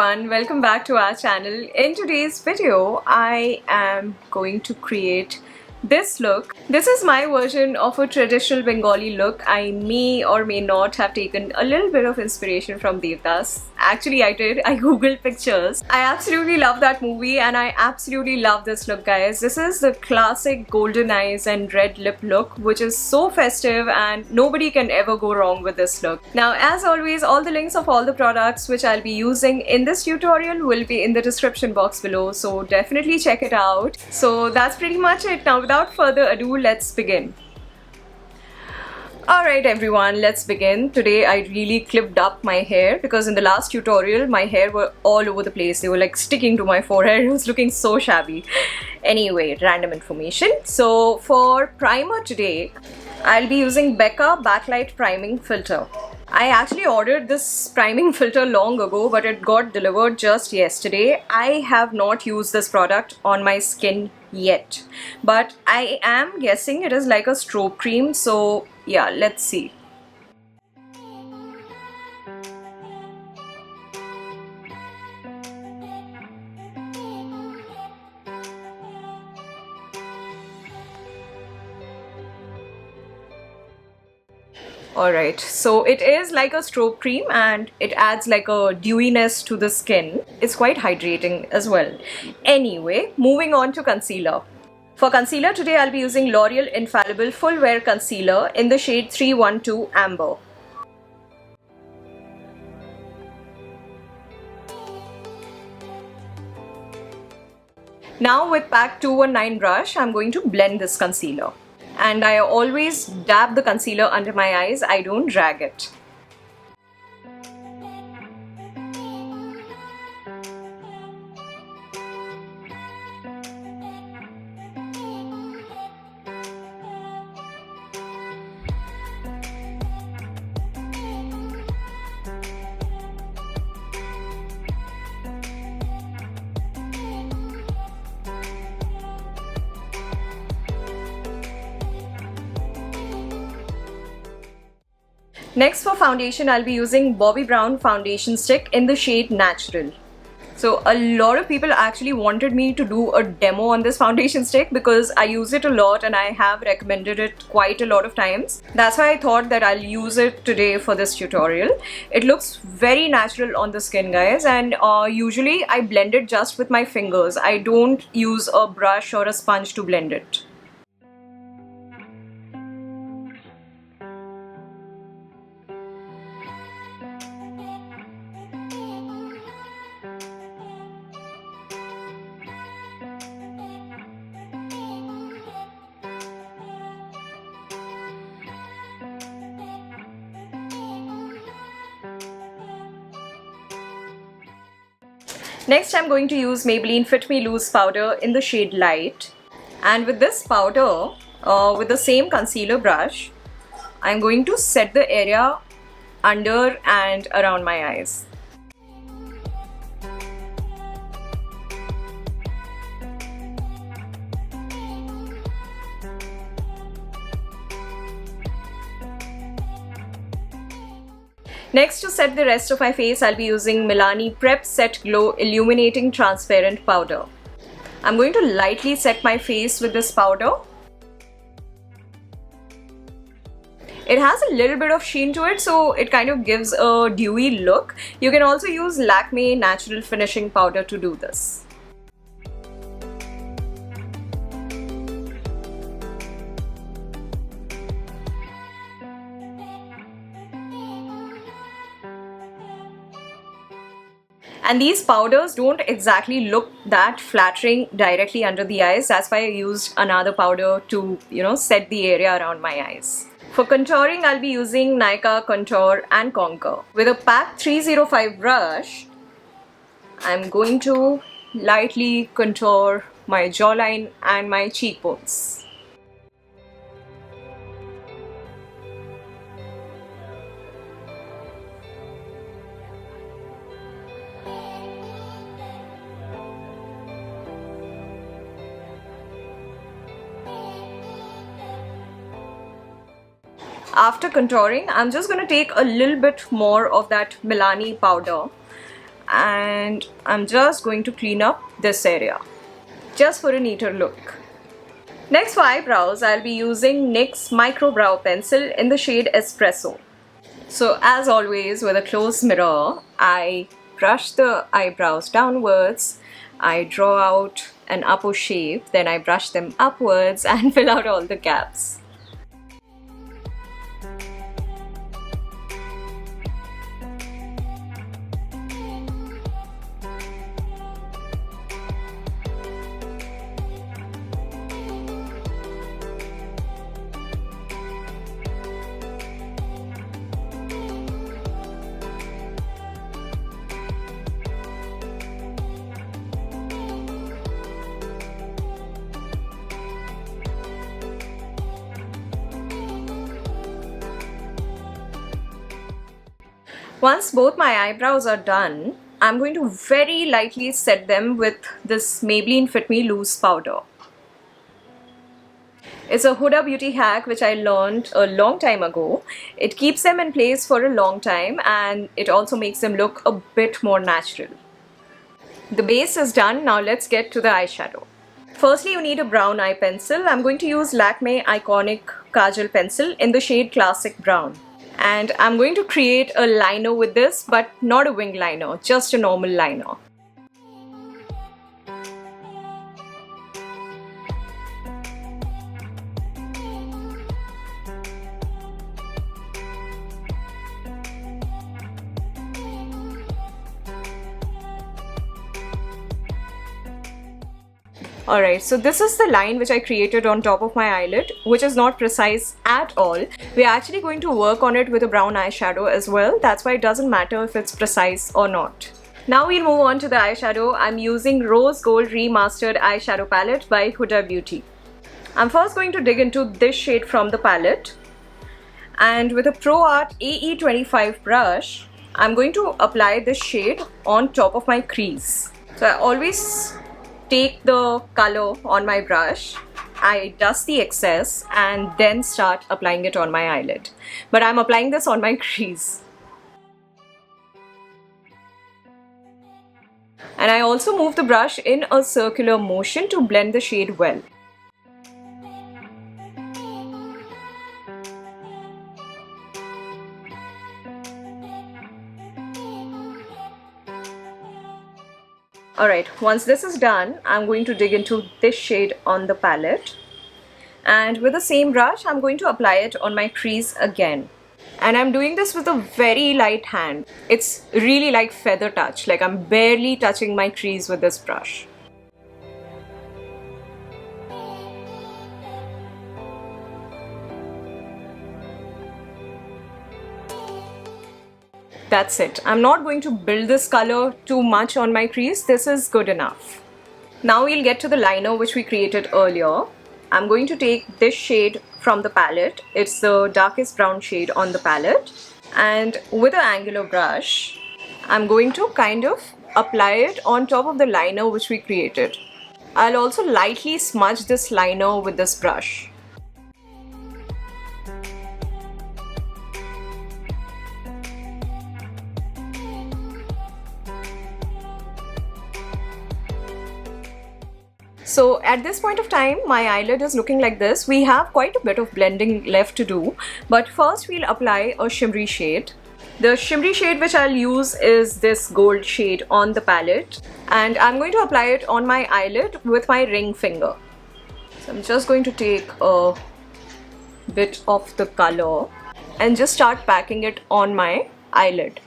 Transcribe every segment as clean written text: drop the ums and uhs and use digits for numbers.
everyone, welcome back to our channel. In today's video, I am going to create this look. This is my version of a traditional Bengali look. I may or may not have taken a little bit of inspiration from Devdas. Actually, I did. I googled pictures. I absolutely love that movie and I absolutely love this look, guys. This is the classic golden eyes and red lip look, which is so festive and nobody can ever go wrong with this look. Now, as always, all the links of all the products which I'll be using in this tutorial will be in the description box below, so definitely check it out. So that's pretty much it. Now, without further ado, let's begin. Alright everyone, let's begin. Today I really clipped up my hair because in the last tutorial my hair were all over the place. They were like sticking to my forehead. It was looking so shabby. Anyway, random information. So for primer today, I'll be using BECCA Backlight Priming Filter. I actually ordered this priming filter long ago, but it got delivered just yesterday. I have not used this product on my skin yet, but I am guessing it is like a strobe cream, so yeah, let's see. Alright, so it is like a strobe cream and it adds like a dewiness to the skin. It's quite hydrating as well. Anyway, moving on to concealer. For concealer today, I'll be using L'Oreal Infallible Full Wear Concealer in the shade 312 Amber. Now with Pack 219 brush, I'm going to blend this concealer. And I always dab the concealer under my eyes, I don't drag it. Next for foundation, I'll be using Bobbi Brown foundation stick in the shade Natural. So a lot of people actually wanted me to do a demo on this foundation stick because I use it a lot and I have recommended it quite a lot of times. That's why I thought that I'll use it today for this tutorial. It looks very natural on the skin, guys, and usually I blend it just with my fingers. I don't use a brush or a sponge to blend it. Next, I'm going to use Maybelline Fit Me Loose powder in the shade Light. And with this powder, with the same concealer brush, I'm going to set the area under and around my eyes. Next, to set the rest of my face, I'll be using Milani Prep Set Glow Illuminating Transparent Powder. I'm going to lightly set my face with this powder. It has a little bit of sheen to it, so it kind of gives a dewy look. You can also use Lakme Natural Finishing Powder to do this. And these powders don't exactly look that flattering directly under the eyes. That's why I used another powder to, set the area around my eyes. For contouring, I'll be using Nykaa Contour and Conquer. With a Pack 305 brush, I'm going to lightly contour my jawline and my cheekbones. After contouring, I'm just going to take a little bit more of that Milani powder and I'm just going to clean up this area just for a neater look. Next for eyebrows, I'll be using NYX Micro Brow Pencil in the shade Espresso. So as always, with a closed mirror, I brush the eyebrows downwards, I draw out an upper shape, then I brush them upwards and fill out all the gaps. Once both my eyebrows are done, I'm going to very lightly set them with this Maybelline Fit Me Loose powder. It's a Huda beauty hack which I learned a long time ago. It keeps them in place for a long time and it also makes them look a bit more natural. The base is done, now let's get to the eyeshadow. Firstly, you need a brown eye pencil. I'm going to use Lakme Iconic Kajal pencil in the shade Classic Brown. And I'm going to create a liner with this, but not a wing liner, just a normal liner. Alright, so this is the line which I created on top of my eyelid, which is not precise at all. We're actually going to work on it with a brown eyeshadow as well. That's why it doesn't matter if it's precise or not. Now we'll move on to the eyeshadow. I'm using Rose Gold Remastered Eyeshadow Palette by Huda Beauty. I'm first going to dig into this shade from the palette. And with a Pro Art AE25 brush, I'm going to apply this shade on top of my crease. So I always take the color on my brush, I dust the excess and then start applying it on my eyelid. But I'm applying this on my crease. And I also move the brush in a circular motion to blend the shade well. Alright, once this is done, I'm going to dig into this shade on the palette. And with the same brush, I'm going to apply it on my crease again. And I'm doing this with a very light hand. It's really like feather touch, like I'm barely touching my crease with this brush. That's it. I'm not going to build this color too much on my crease. This is good enough. Now we'll get to the liner which we created earlier. I'm going to take this shade from the palette. It's the darkest brown shade on the palette. And with an angular brush, I'm going to kind of apply it on top of the liner which we created. I'll also lightly smudge this liner with this brush. So at this point of time, my eyelid is looking like this. We have quite a bit of blending left to do, but first we'll apply a shimmery shade. The shimmery shade which I'll use is this gold shade on the palette, and I'm going to apply it on my eyelid with my ring finger. So I'm just going to take a bit of the color and just start packing it on my eyelid.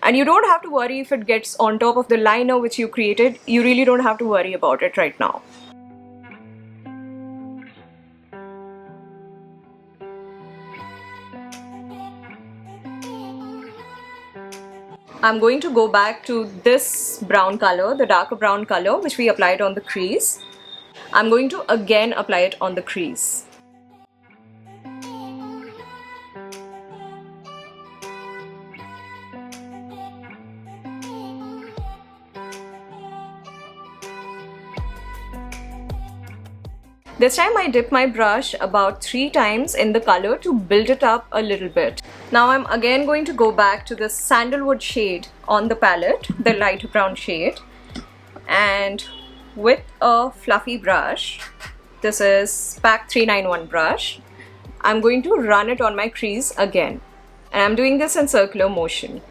And you don't have to worry if it gets on top of the liner which you created. You really don't have to worry about it right now. I'm going to go back to this brown color, the darker brown color which we applied on the crease. I'm going to again apply it on the crease. This time I dip my brush about 3 times in the color to build it up a little bit. Now I'm again going to go back to the sandalwood shade on the palette, the light brown shade, and with a fluffy brush, this is PAC 391 brush, I'm going to run it on my crease again, and I'm doing this in circular motion.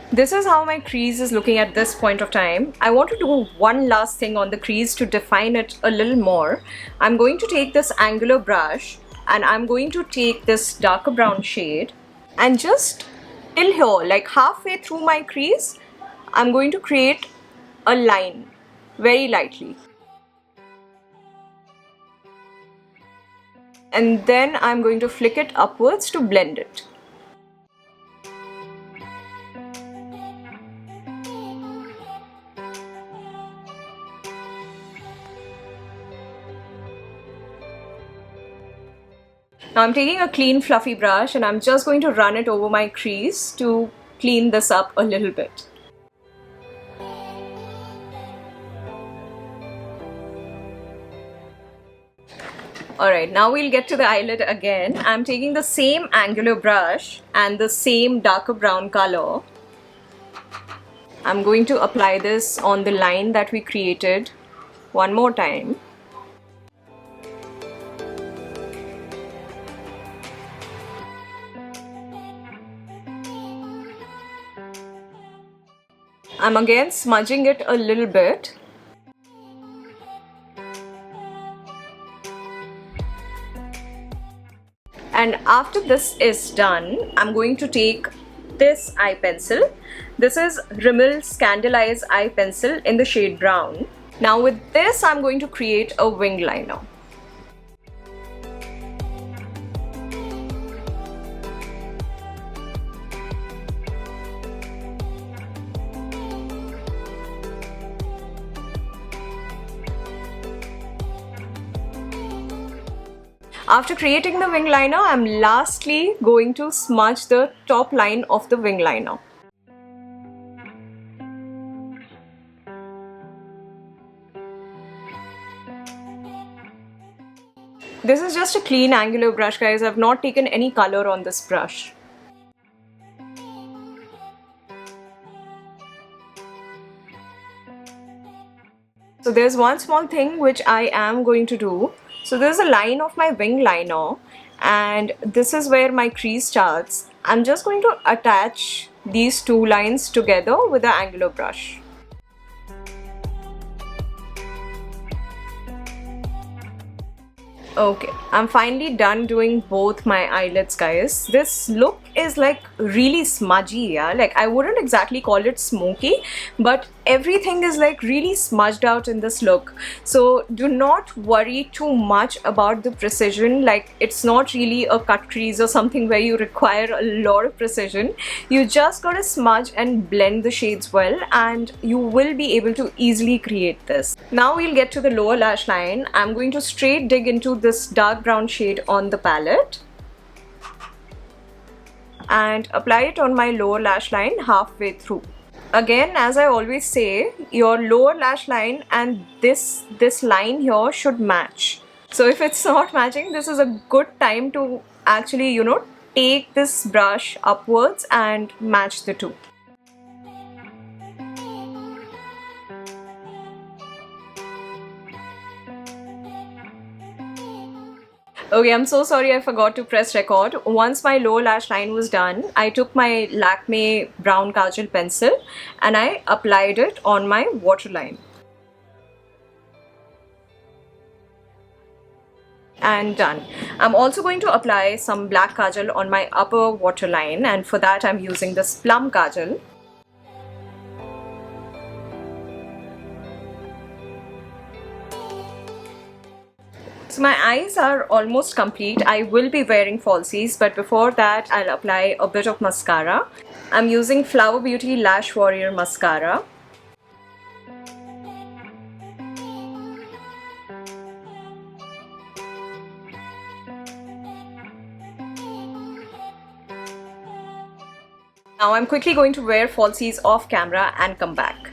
This is how my crease is looking at this point of time. I want to do one last thing on the crease to define it a little more. I'm going to take this angular brush and I'm going to take this darker brown shade and just till here, like halfway through my crease, I'm going to create a line very lightly. And then I'm going to flick it upwards to blend it. Now I'm taking a clean fluffy brush and I'm just going to run it over my crease to clean this up a little bit. Alright, now we'll get to the eyelid again. I'm taking the same angular brush and the same darker brown color. I'm going to apply this on the line that we created one more time. I'm again smudging it a little bit. And after this is done, I'm going to take this eye pencil. This is Rimmel's Candle Eyes eye pencil in the shade brown. Now with this, I'm going to create a wing liner. After creating the wing liner, I'm lastly going to smudge the top line of the wing liner. This is just a clean angular brush, guys. I've not taken any color on this brush. So there's one small thing which I am going to do. So there's a line of my wing liner and this is where my crease starts. I'm just going to attach these two lines together with the angular brush. Okay, I'm finally done doing both my eyelids, guys. This look is like really smudgy, yeah. Like I wouldn't exactly call it smoky, but everything is like really smudged out in this look. So do not worry too much about the precision. Like it's not really a cut crease or something where you require a lot of precision. You just gotta smudge and blend the shades well and you will be able to easily create this. Now we'll get to the lower lash line. I'm going to straight dig into this dark brown shade on the palette and apply it on my lower lash line halfway through. Again, as I always say, your lower lash line and this line here should match. So if it's not matching, this is a good time to actually, you know, take this brush upwards and match the two. Okay, I'm so sorry I forgot to press record. Once my lower lash line was done, I took my Lakme brown kajal pencil and I applied it on my waterline. And done. I'm also going to apply some black kajal on my upper waterline, and for that I'm using this plum kajal. So my eyes are almost complete. I will be wearing falsies, but before that I'll apply a bit of mascara. I'm using Flower Beauty Lash Warrior Mascara. Now I'm quickly going to wear falsies off camera and come back.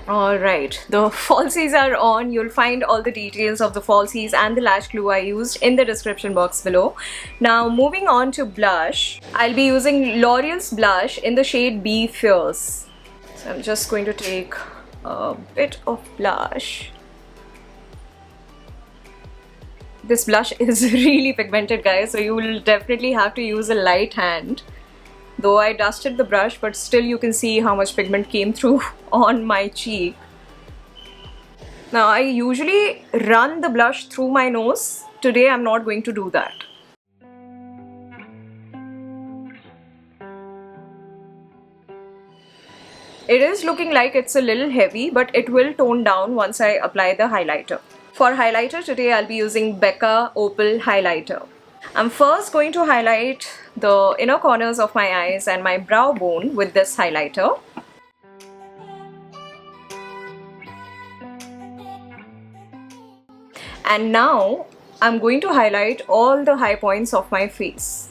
Alright, the falsies are on. You'll find all the details of the falsies and the lash glue I used in the description box below. Now moving on to blush, I'll be using L'Oreal's blush in the shade Be Fierce. So I'm just going to take a bit of blush. This blush is really pigmented, guys, so you will definitely have to use a light hand. Though I dusted the brush, but still you can see how much pigment came through on my cheek. Now I usually run the blush through my nose. Today I'm not going to do that. It is looking like it's a little heavy, but it will tone down once I apply the highlighter. For highlighter today I'll be using BECCA Opal highlighter. I'm first going to highlight the inner corners of my eyes and my brow bone with this highlighter. And now I'm going to highlight all the high points of my face.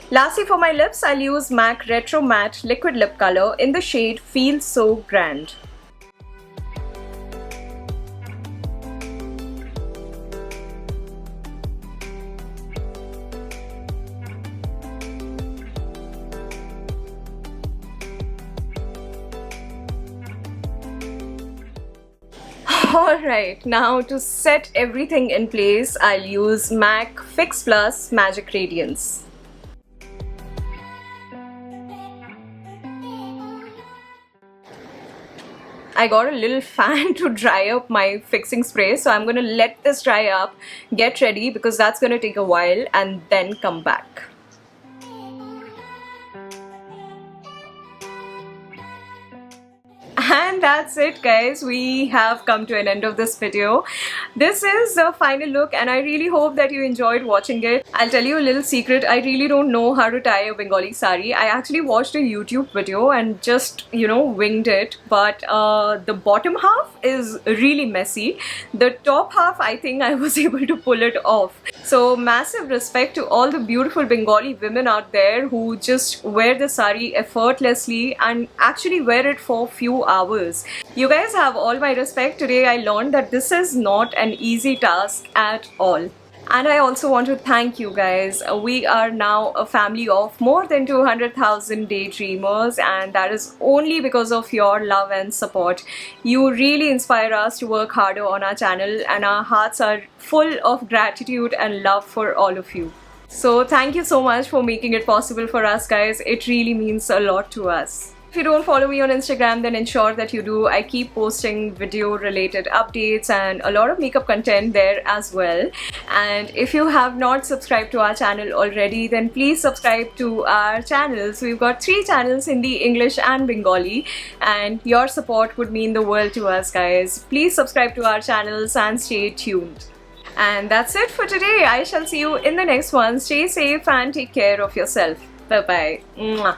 Lastly, for my lips, I'll use MAC Retro Matte Liquid Lip Color in the shade Feel So Grand. Alright, now to set everything in place, I'll use MAC Fix Plus Magic Radiance. I got a little fan to dry up my fixing spray, so I'm gonna let this dry up, get ready because that's gonna take a while, and then come back. And that's it, guys. We have come to an end of this video. This is the final look and I really hope that you enjoyed watching it. I'll tell you a little secret. I really don't know how to tie a Bengali sari. I actually watched a YouTube video and just, winged it. But the bottom half is really messy. The top half, I think I was able to pull it off. So massive respect to all the beautiful Bengali women out there who just wear the sari effortlessly and actually wear it for few hours. You guys have all my respect. Today I learned that this is not an easy task at all. And I also want to thank you guys. We are now a family of more than 200,000 daydreamers, and that is only because of your love and support. You really inspire us to work harder on our channel, and our hearts are full of gratitude and love for all of you. So thank you so much for making it possible for us, guys. It really means a lot to us. If you don't follow me on Instagram, then ensure that you do. I keep posting video related updates and a lot of makeup content there as well. And if you have not subscribed to our channel already, then please subscribe to our channels. We've got 3 channels, Hindi, English and Bengali, and your support would mean the world to us, guys. Please subscribe to our channels and stay tuned. And that's it for today. I shall see you in the next one. Stay safe and take care of yourself. Bye bye. Mwah.